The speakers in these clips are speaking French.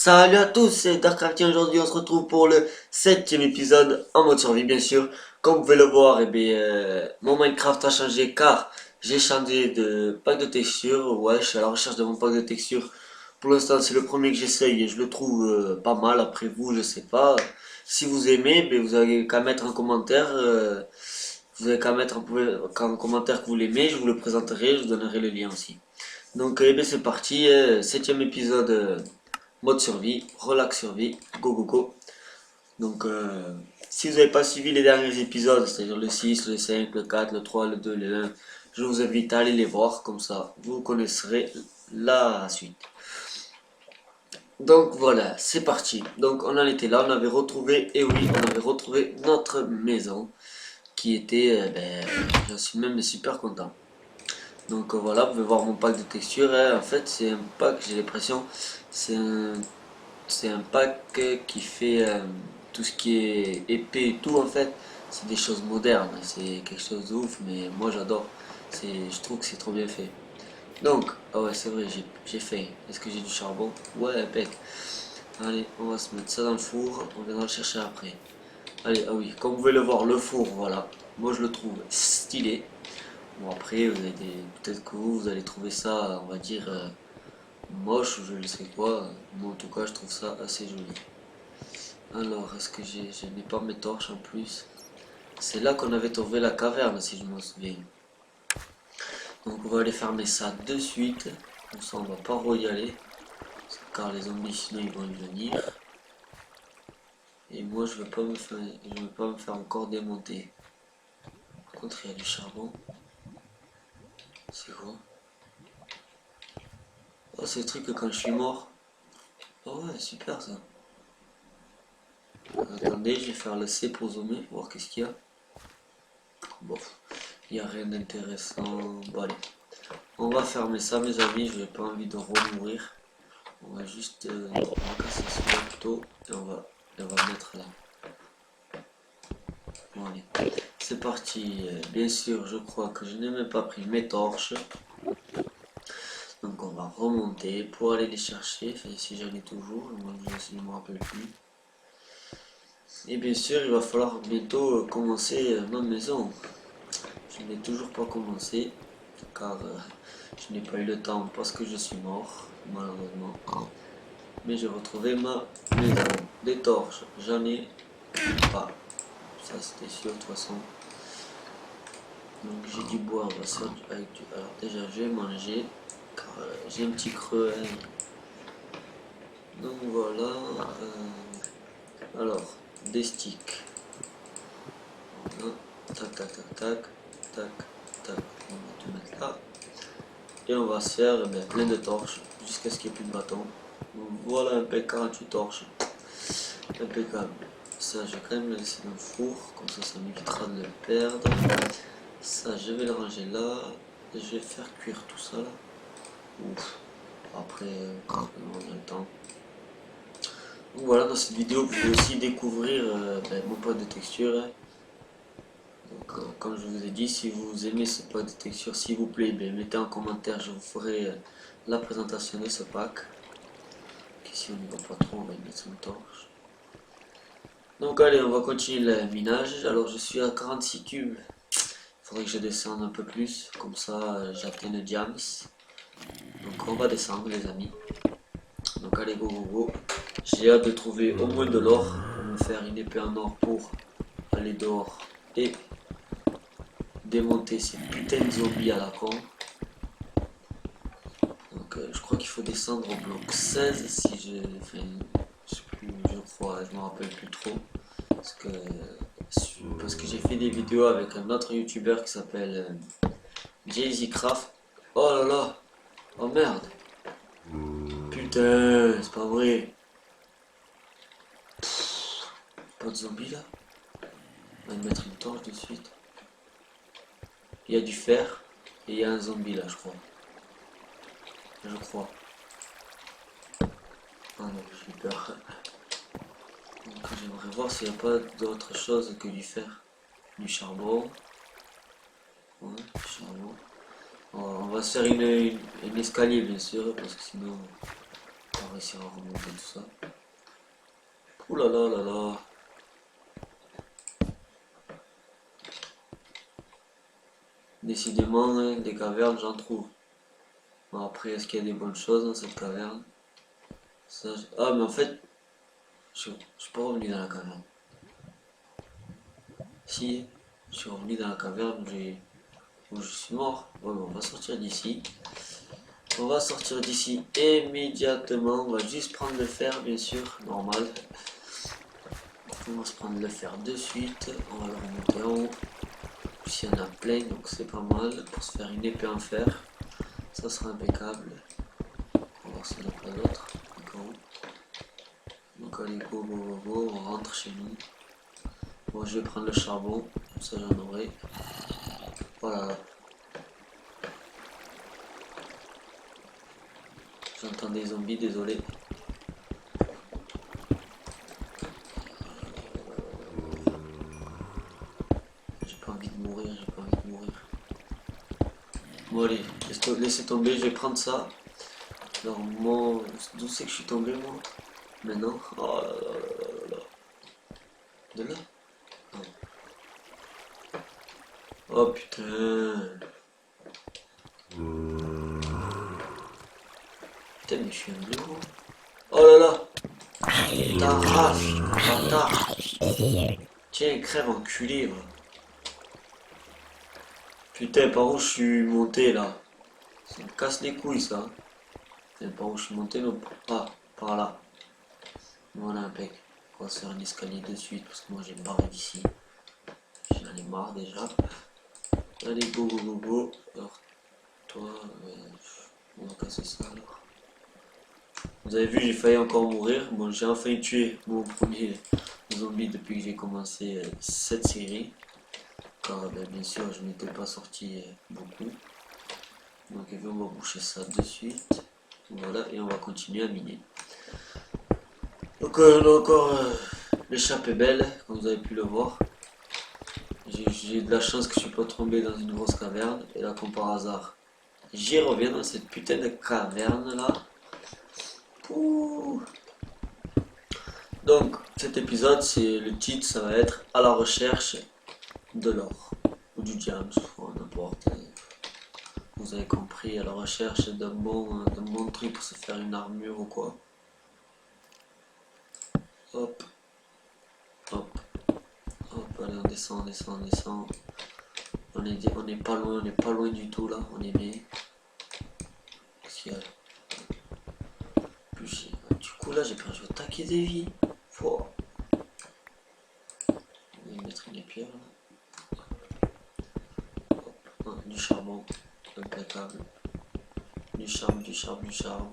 Salut à tous, c'est Darkrafty. Aujourd'hui on se retrouve pour le 7ème épisode en mode survie bien sûr. Comme vous pouvez le voir, mon Minecraft a changé car j'ai changé de pack de texture. Ouais, je suis à la recherche de mon pack de texture. Pour l'instant c'est le premier que j'essaye et je le trouve pas mal. Après vous, je sais pas. Si vous aimez, vous avez qu'à mettre en commentaire. Vous avez qu'à mettre en commentaire que vous l'aimez, je vous le présenterai, je vous donnerai le lien aussi. Donc c'est parti, 7ème épisode. Mode survie, relax survie, go go go. Donc si vous n'avez pas suivi les derniers épisodes, c'est-à-dire le 6, le 5, le 4, le 3, le 2, le 1, je vous invite à aller les voir, comme ça vous connaîtrez la suite. Donc voilà, c'est parti. Donc on en était là, on avait retrouvé, et oui, on avait retrouvé notre maison, qui était, je suis même super content. Donc voilà, vous pouvez voir mon pack de texture, en fait c'est un pack, j'ai l'impression, c'est un c'est un pack qui fait tout ce qui est épée et tout en fait. C'est des choses modernes, c'est quelque chose de ouf, mais moi j'adore. Je trouve que c'est trop bien fait. Donc, ah ouais, c'est vrai, j'ai fait. Est-ce que j'ai du charbon? Ouais, impec. Allez, on va se mettre ça dans le four, on viendra le chercher après. Allez, ah oui, comme vous pouvez le voir, le four, voilà. Moi je le trouve stylé. Bon après, peut-être que vous allez trouver ça, on va dire, moche ou je ne sais quoi. Moi en tout cas, je trouve ça assez joli. Alors, est-ce que je n'ai pas mes torches en plus? C'est là qu'on avait trouvé la caverne, si je m'en souviens. Donc, on va aller fermer ça de suite. Comme ça, on va pas y aller. Car les zombies, sinon, ils vont y venir. Et moi, je veux pas me faire encore démonter. Par contre, il y a du charbon. C'est quoi? Oh, c'est le truc que quand je suis mort. Oh ouais, super ça. Attendez, je vais faire le C pour zoomer, voir qu'est-ce qu'il y a. Bon, il n'y a rien d'intéressant. Bon, allez. On va fermer ça, mes amis, je n'ai pas envie de remourir. On va juste on va casser ce couteau et on va mettre là. Bon, allez, c'est parti. Bien sûr, je crois que je n'ai même pas pris mes torches. Donc on va remonter pour aller les chercher, enfin, si j'en ai toujours, moi je ne me rappelle plus. Et bien sûr, il va falloir bientôt commencer ma maison. Je n'ai toujours pas commencé, car je n'ai pas eu le temps parce que je suis mort, malheureusement. Mais j'ai retrouvé ma maison. Des torches, j'en ai pas. Ça c'était sûr de toute façon. Donc j'ai du bois, on va faire avec du... Alors déjà je vais manger, car j'ai un petit creux. Hein. Donc voilà. Alors, des sticks. Voilà. Tac, tac, tac, tac, tac, tac. On va tout mettre là. Et on va se faire plein de torches jusqu'à ce qu'il n'y ait plus de bâton. Donc, voilà, impeccable, 48 torches. Impeccable. Ça, je vais quand même le laisser dans le four, comme ça m'évitera de le perdre. Ça, je vais le ranger là. Et je vais faire cuire tout ça là. Ouf. Après, quand on a le temps. Donc voilà, dans cette vidéo, vous pouvez aussi découvrir mon pack de texture. Hein. Donc, comme je vous ai dit, si vous aimez ce pack de texture, s'il vous plaît, mettez en commentaire, je vous ferai la présentation de ce pack. Ici, on n'y va pas trop, on va y mettre une torche. Donc allez, on va continuer le minage. Alors je suis à 46 cubes. Il faudrait que je descende un peu plus. Comme ça, j'atteins le diams. Donc on va descendre les amis. Donc allez, go go go. J'ai hâte de trouver au moins de l'or. Pour me faire une épée en or pour aller dehors. Et démonter ces putains de zombies à la con. Donc je crois qu'il faut descendre au bloc 16 si je... Enfin, je sais plus, je crois, je me rappelle plus trop. Parce que j'ai fait des vidéos avec un autre youtubeur qui s'appelle Jay-Z Craft. Oh là là. Oh merde. Putain, c'est pas vrai. Pas de zombies là. On va mettre une torche de suite. Il y a du fer. Et il y a un zombie là, je crois. Je crois. Ah non, j'ai peur. Donc j'aimerais voir s'il n'y a pas d'autre chose que du fer. Du charbon. Ouais, du charbon. On va se faire une escalier bien sûr, parce que sinon on va réussir à remonter tout ça. Ouh là là là là. Décidément, hein, des cavernes, j'en trouve. Bon, après, est-ce qu'il y a des bonnes choses dans cette caverne? Ça, ah, mais en fait, je suis pas revenu dans la caverne. Si, je suis revenu dans la caverne où je suis mort. Ouais, bon, on va sortir d'ici. On va sortir d'ici immédiatement. On va juste prendre le fer, bien sûr, normal. On va se prendre le fer de suite. On va le remonter en haut. Il y en a plein, donc c'est pas mal pour se faire une épée en fer. Ça sera impeccable. On va voir s'il n'y en a pas d'autres. Donc allez, go, go, go, go, on rentre chez nous. Bon, je vais prendre le charbon, ça j'en aurai. Voilà. J'entends des zombies, désolé. J'ai pas envie de mourir, j'ai pas envie de mourir. Bon allez, laissez tomber, je vais prendre ça. Alors moi, d'où c'est que je suis tombé moi? Maintenant. Oh là là là là là. De là? Non. Oh putain. Putain mais je suis un blaireau. Oh là là. T'arrache, bâtard. Tiens, crève enculé. Va. Putain, par où je suis monté là? Ça me casse les couilles ça. Putain, par où je suis monté, non? Ah, par là. Voilà, impec. On va se faire un escalier de suite parce que moi j'ai barré d'ici. J'en ai marre déjà. Allez, go, go, go, go. Alors, toi, on va casser ça alors. Vous avez vu, j'ai failli encore mourir. Bon, j'ai enfin tué mon premier zombie depuis que j'ai commencé cette série. Car bien sûr, je n'étais pas sorti beaucoup. Donc, on va boucher ça de suite. Voilà, et on va continuer à miner. Donc, on a encore l'échappée belle, comme vous avez pu le voir. J'ai de la chance que je suis pas tombé dans une grosse caverne. Et là, comme par hasard, j'y reviens dans cette putain de caverne là. Ouh. Donc, cet épisode, c'est le titre, ça va être à la recherche de l'or ou du diamant, n'importe. Vous avez compris, à la recherche d'un bon truc pour se faire une armure ou quoi. Hop, hop, hop, allez, on descend, on descend, on descend. On est pas loin, on n'est pas loin du tout là, on est bien. Du coup là, j'ai perdu au taquet des vies. Faut. On va mettre une pierre là. Hop, du charbon, impeccable. Du charme, du charme, du charme.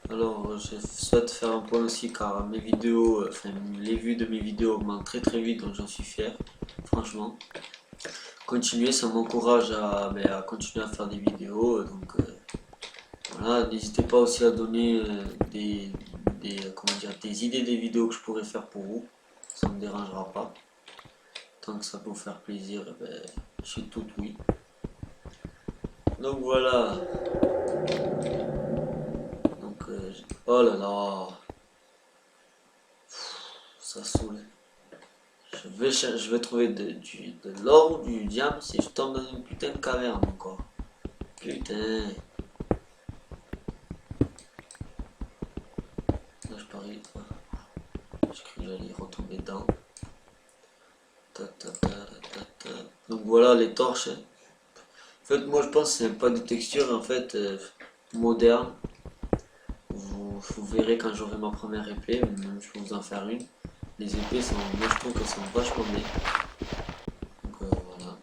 Alors, je souhaite faire un point aussi car mes vidéos, enfin les vues de mes vidéos augmentent très très vite, donc j'en suis fier, franchement. Continuez, ça m'encourage à continuer à faire des vidéos, donc voilà, n'hésitez pas aussi à donner des idées des vidéos que je pourrais faire pour vous, ça ne me dérangera pas. Tant que ça peut vous faire plaisir, je suis tout oui. Donc voilà. Donc, oh là là. Ça saoule. Je vais trouver de l'or ou du diamant si je tombe dans une putain de caverne encore. Putain. Là je parie. J'ai cru que j'allais retomber dedans. Donc voilà les torches. En fait moi je pense que c'est pas des textures en fait modernes. Vous verrez quand j'aurai ma première épée, même je peux vous en faire une. Les épées sont, moi je trouve qu'elles sont vachement bien. Donc voilà.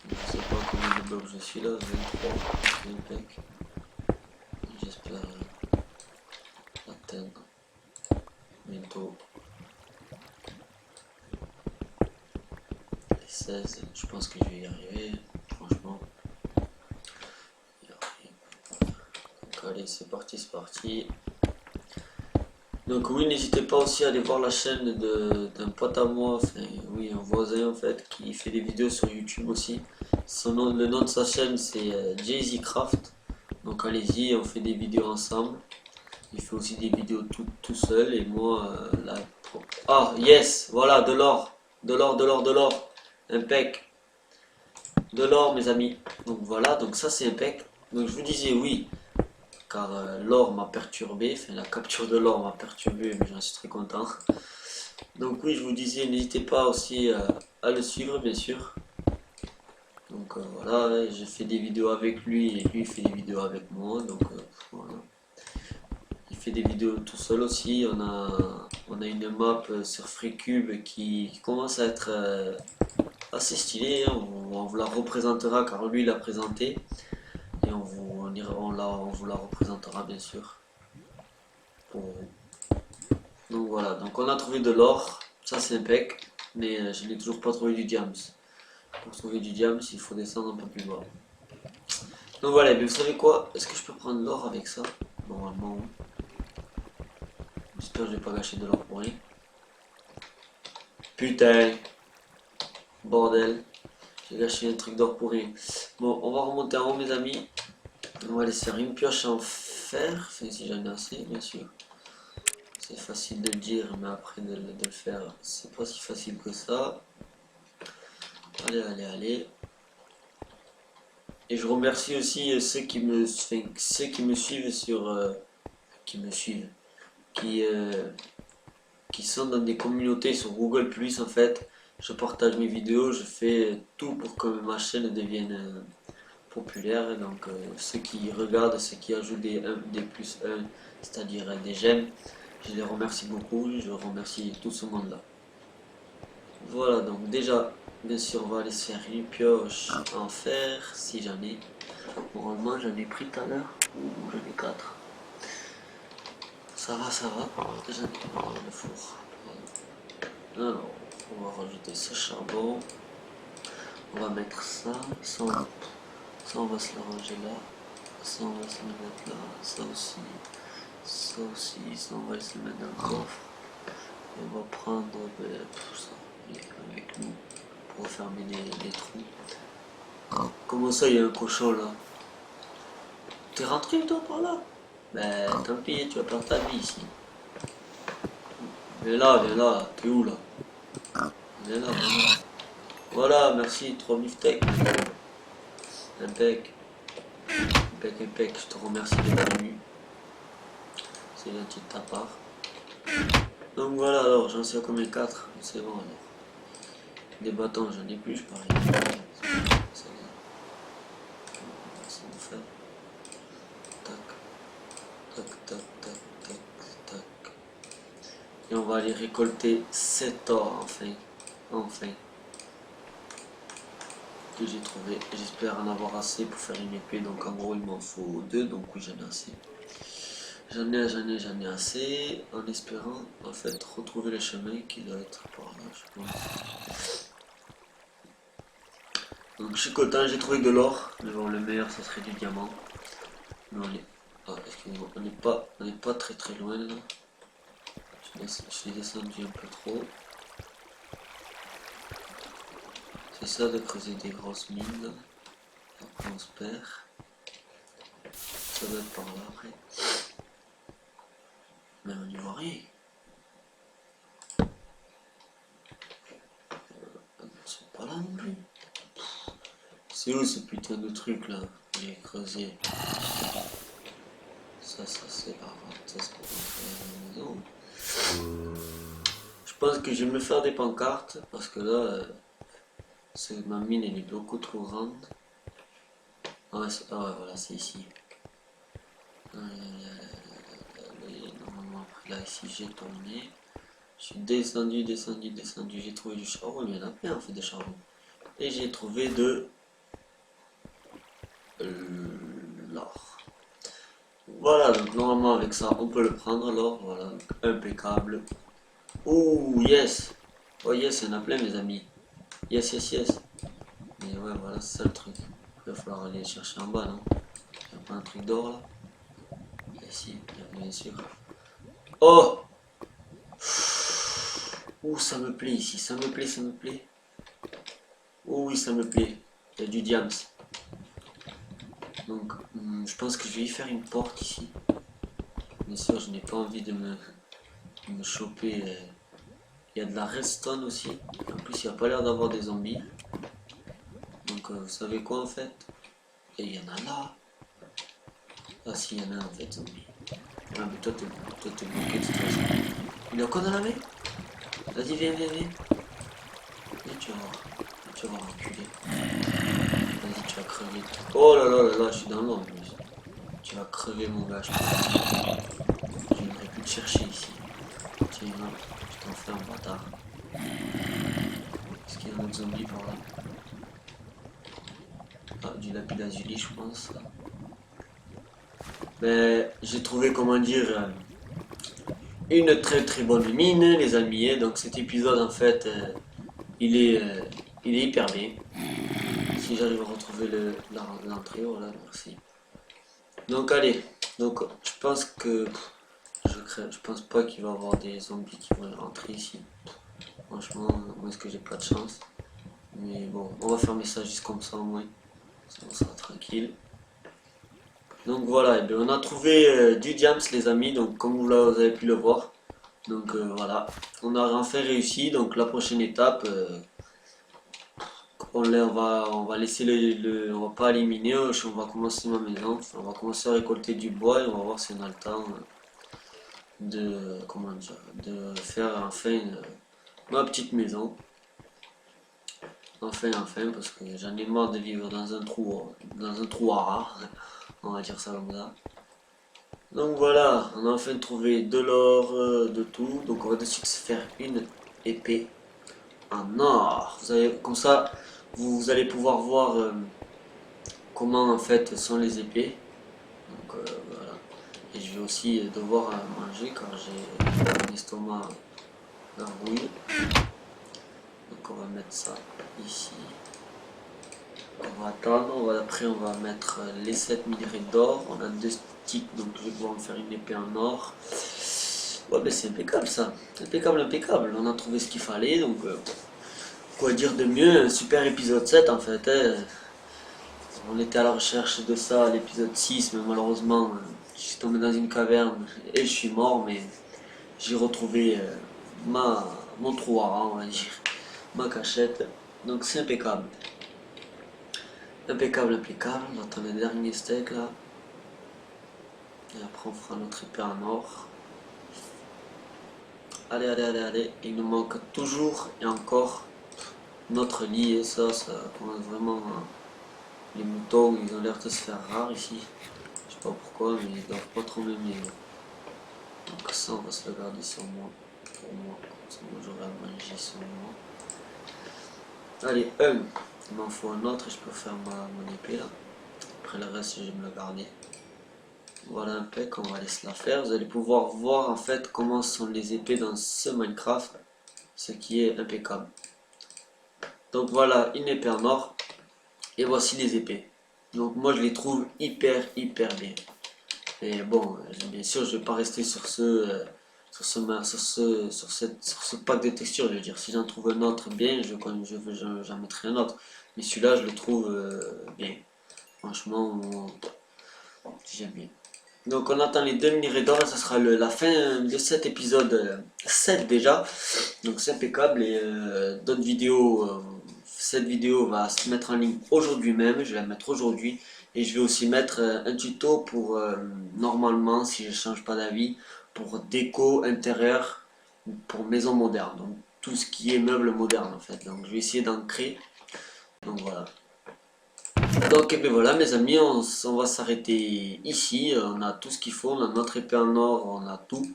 Je sais pas combien de blocs je suis là, 23, c'est impec. J'espère atteindre bientôt les 16. Je pense que je vais y arriver, franchement. Donc allez, c'est parti, c'est parti. Donc oui, n'hésitez pas aussi à aller voir la chaîne d'un pote à moi, enfin oui, un voisin en fait, qui fait des vidéos sur YouTube aussi. Le nom de sa chaîne c'est Jay-Z Craft. Donc allez-y, on fait des vidéos ensemble. Il fait aussi des vidéos tout seul et moi là. Ah yes, voilà de l'or, de l'or, de l'or, de l'or, impec, de l'or mes amis. Donc voilà, donc ça c'est impec. Donc je vous disais oui, car l'or m'a perturbé, enfin la capture de l'or m'a perturbé, mais j'en suis très content. Donc oui, je vous disais, n'hésitez pas aussi à le suivre, bien sûr. Donc voilà, j'ai fait des vidéos avec lui et lui fait des vidéos avec moi, donc voilà. Il fait des vidéos tout seul aussi, on a une map sur FreeCube qui commence à être assez stylée, hein. On vous la représentera car lui l'a présenté. Et on vous la représentera bien sûr pour vous. Donc voilà, donc on a trouvé de l'or, ça c'est impec, mais je n'ai toujours pas trouvé du diams. Pour trouver du diams, il faut descendre un peu plus bas. Donc voilà, mais vous savez quoi? Est-ce que je peux prendre l'or avec ça? Normalement, j'espère que je vais pas gâcher de l'or pour rien. Putain, bordel, j'ai gâché un truc d'or pour rien. Bon, on va remonter en haut mes amis. On va laisser une pioche en fer, enfin, si j'en ai assez, bien sûr. C'est facile de le dire, mais après de le faire, c'est pas si facile que ça. Allez, allez, allez. Et je remercie aussi ceux qui me suivent sur... qui me suivent. Qui sont dans des communautés sur Google Plus en fait. Je partage mes vidéos, je fais tout pour que ma chaîne devienne populaire. Donc ceux qui regardent, ceux qui ajoutent des plus 1, c'est-à-dire des j'aime, je les remercie beaucoup, je remercie tout ce monde là. Voilà, donc déjà, bien sûr, on va aller se faire une pioche en fer, si j'en ai. Normalement, j'en ai pris tout à l'heure, ou j'en ai 4. Ça va, ça va. Déjà, le four. Alors, on va rajouter ce charbon. On va mettre ça. Ça, on va se le ranger là. Ça, on va se le mettre là. Ça aussi. Ça aussi. Ça, on va se le mettre dans le coffre. Et on va prendre tout ça avec nous pour fermer les trous. Comment ça, il y a un cochon là? T'es rentré toi par là? Ben tant pis, tu vas perdre ta vie ici. Viens là, t'es où là? Viens là, viens là. Voilà, merci, 3 beefsteaks. Impec. Impec, impec, je te remercie d'être venu. C'est gentil de ta part. Donc voilà, alors j'en sais à combien? 4. C'est bon alors. Des bâtons, j'en ai plus, je parie. Ça va faire. Tac, tac, tac, tac, tac, tac. Et on va aller récolter 7 or enfin. Enfin. Que j'ai trouvé. J'espère en avoir assez pour faire une épée. Donc en gros il m'en faut 2. Donc oui j'en ai assez. J'en ai assez. En espérant en fait retrouver le chemin qui doit être par là je pense. Donc je suis content, j'ai trouvé de l'or. Mais bon le meilleur ça serait du diamant. Mais excusez-moi, on n'est pas très très loin là. Je suis descendu un peu trop. C'est ça de creuser des grosses mines là. Après on se perd. Ça doit être par là après. Mais on n'y voit rien. C'est pas là non plus. C'est où ce putain de truc là? J'ai creusé. Ça c'est pas grave. Ça c'est pour rentrer à la maison. Je pense que je vais me faire des pancartes parce que là, ma mine elle est beaucoup trop grande. Ah ouais, voilà, c'est ici. Normalement, après là, ici, j'ai tourné. Je suis descendu, j'ai trouvé du charbon. Il y en a plein en fait de charbon. Et j'ai trouvé de l'or. Voilà, donc normalement avec ça, on peut le prendre l'or. Voilà, donc, impeccable. Oh yes! Oh yes, il y en a plein mes amis. Yes, yes, yes. Mais ouais, voilà, c'est ça le truc. Il va falloir aller chercher en bas, non? Il n'y a pas un truc d'or là? Ici, bien sûr. Oh! Ouh, ça me plaît ici, ça me plaît, ça me plaît. Oh oui, ça me plaît. Il y a du diams. Donc, je pense que je vais y faire une porte ici. Bien sûr, je n'ai pas envie de me choper. Il y a de la redstone aussi. En plus, il n'y a pas l'air d'avoir des zombies. Donc, vous savez quoi en fait? Et il y en a là. Ah si, il y en a un en fait, zombie. Ah, mais toi, t'es bloqué de toute façon. Il y a quoi dans la main? Vas-y, viens, viens, viens. Viens, tu vas voir. Tu vas voir, enculé. Vas-y, tu vas crever. Oh là là là là, je suis dans l'ombre. Tu vas crever, mon gars. Je viendrai plus te chercher ici. Tiens, là, je t'enferme, bâtard. Est-ce qu'il y a un autre zombie par là? Ah, du lapis lazuli, je pense. Mais j'ai trouvé, comment dire, une très très bonne mine, les amis. Et donc cet épisode, en fait, il est, euh, il est hyper bien. Si j'arrive à retrouver l'entrée, voilà, merci. Donc allez, donc je pense que je pense pas qu'il va y avoir des zombies qui vont rentrer ici. Franchement, moi est-ce que j'ai pas de chance. Mais bon, on va fermer ça juste comme ça au moins. Ça on sera tranquille. Donc voilà, et bien on a trouvé du diams les amis, donc comme vous avez pu le voir. Donc voilà, on a enfin réussi. Donc la prochaine étape, on va laisser on va pas éliminer, on va commencer ma maison. Enfin, on va commencer à récolter du bois et on va voir si on a le temps de, comment dire, de faire enfin ma petite maison. Enfin, parce que j'en ai marre de vivre dans un trou à rats, on va dire ça comme ça. Donc voilà, on a enfin trouvé de l'or, de tout. Donc on va de suite se faire une épée en or. Vous avez, comme ça, vous allez pouvoir voir comment en fait sont les épées. Donc voilà. Et je vais aussi devoir manger car j'ai un estomac gargouille. Donc on va mettre ça ici. On va attendre, après on va mettre les 7 minerais d'or. On a 2 sticks, donc je vais pouvoir me faire une épée en or. Ouais, ben c'est impeccable ça. Impeccable, impeccable. On a trouvé ce qu'il fallait, donc quoi dire de mieux? Un super épisode 7 en fait. Hein. On était à la recherche de ça à l'épisode 6, mais malheureusement, je suis tombé dans une caverne et je suis mort, mais j'ai retrouvé mon trou à rang, on va dire, ma cachette. Donc c'est impeccable. Impeccable, impeccable. On attend le dernier steak là. Et après on fera notre épée en or. Allez, allez, allez, allez. Il nous manque toujours et encore notre lit et ça commence vraiment. Les moutons, ils ont l'air de se faire rares ici. Je sais pas pourquoi, mais ils doivent pas trop m'aimer. Donc ça, on va se le garder sur moi. Pour moi, comme ça, moi j'aurai à manger sur moi. Allez, il m'en faut un autre et je peux faire mon épée là. Après le reste, je vais me le garder. Voilà un peu, on va laisser la faire. Vous allez pouvoir voir en fait comment sont les épées dans ce Minecraft. Ce qui est impeccable. Donc voilà, une épée en or. Et voici les épées. Donc moi je les trouve hyper bien. Et bon, bien sûr je vais pas rester sur ce pack de textures. Je veux dire, si j'en trouve un autre bien, j'en mettrai un autre. Mais celui-là je le trouve bien. Franchement, j'aime bien. Donc on attend les 2 minerais d'or, ça sera la fin de cet épisode 7 déjà. Donc c'est impeccable et d'autres vidéos, cette vidéo va se mettre en ligne aujourd'hui même, je vais la mettre aujourd'hui. Et je vais aussi mettre un tuto pour, normalement, si je ne change pas d'avis, pour déco intérieure, pour maison moderne. Donc tout ce qui est meuble moderne en fait. Donc je vais essayer d'en créer. Donc voilà. Donc et bien voilà mes amis, on va s'arrêter ici, on a tout ce qu'il faut, on a notre épée en or, on a tout.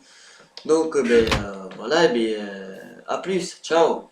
Donc voilà, et bien à plus, ciao.